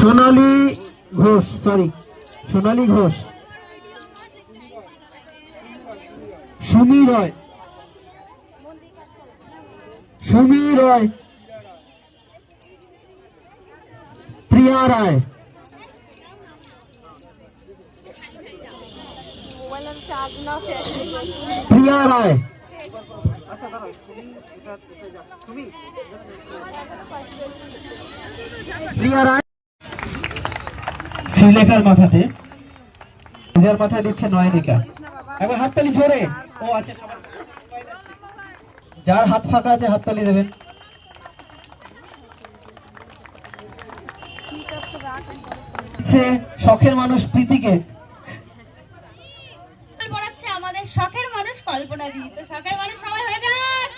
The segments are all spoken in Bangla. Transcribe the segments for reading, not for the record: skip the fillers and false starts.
সোনালী ঘোষ, সরি সোনালী ঘোষ। সুমি রয়, সুমি রয়। প্রিয়া রায়, প্রিয়া রায়। প্রিয়া রায় শ্রীলেখার মাথাতে, পূজার মাথায় দিচ্ছে নয়নিকা। একবার হাততালি জোরে। ও আচ্ছা, যার হাত ফাঁকা আছে হাততালি দেবেন। শখের মানুষ প্রীতিকে পড়াচ্ছে আমাদের শখের মানুষ কল্পনা দি। তো শখের মানুষ সবাই হয়ে যান।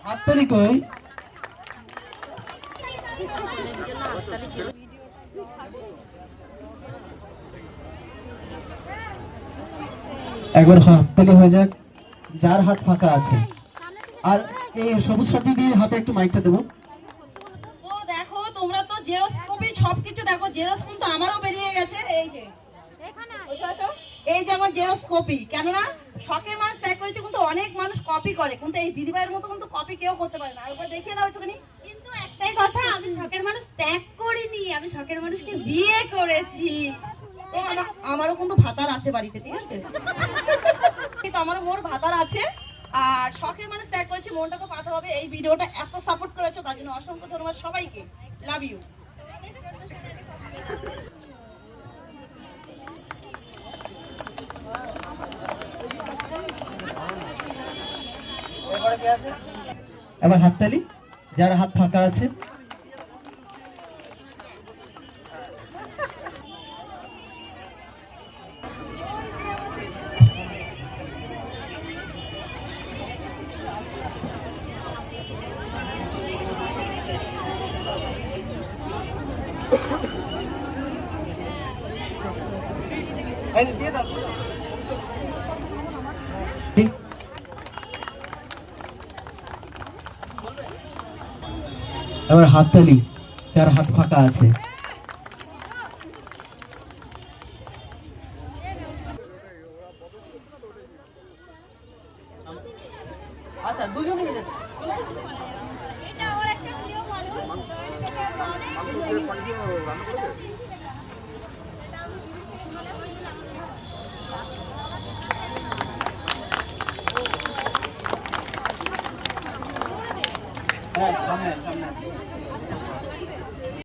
হাততালি কই? একবার হাততালি হয়ে যাক যার হাত ফাঁকা আছে। আর এই সবুজ সাথী দিয়ে হাতে একটু মাইকটা দেবো। ও দেখো, তোমরা তো জেরক্স কপি সবকিছু দেখো। জেরক্স কিন্তু আমারও বেরিয়ে গেছে। এই যে এই যে আমার জেরক্স কপি। কেননা শখের মানুষ ত্যাগ করেছে, কিন্তু অনেক মানুষ কপি করে, কিন্তু এই দিদিভাইয়ের মতো কিন্তু কপি কেউ করতে পারে না। আর একবার দেখিয়ে দাও একটুখানি। কিন্তু একটাই কথা, আমি শখের মানুষ ত্যাগ করিনি, আমি শখের মানুষকে বিয়ে করেছি। তো আমারও কিন্তু ভাতার আছে বাড়িতে, ঠিক আছে? কিন্তু আমারও মোর ভাতার আছে। আর শখের মানুষ ত্যাগ করেছি, মনটা তো পাথর হবে। এই ভিডিওটা এত সাপোর্ট করেছো তার জন্য অসংখ্য ধন্যবাদ সবাইকে। Love you. এবার হাততালি যার হাত ফাঁকা আছে। এবার হাততালি যার হাত ফাঁকা আছে। আচ্ছা, দুজনে মিলে এটা ওর একটা প্রিয় মানুষ।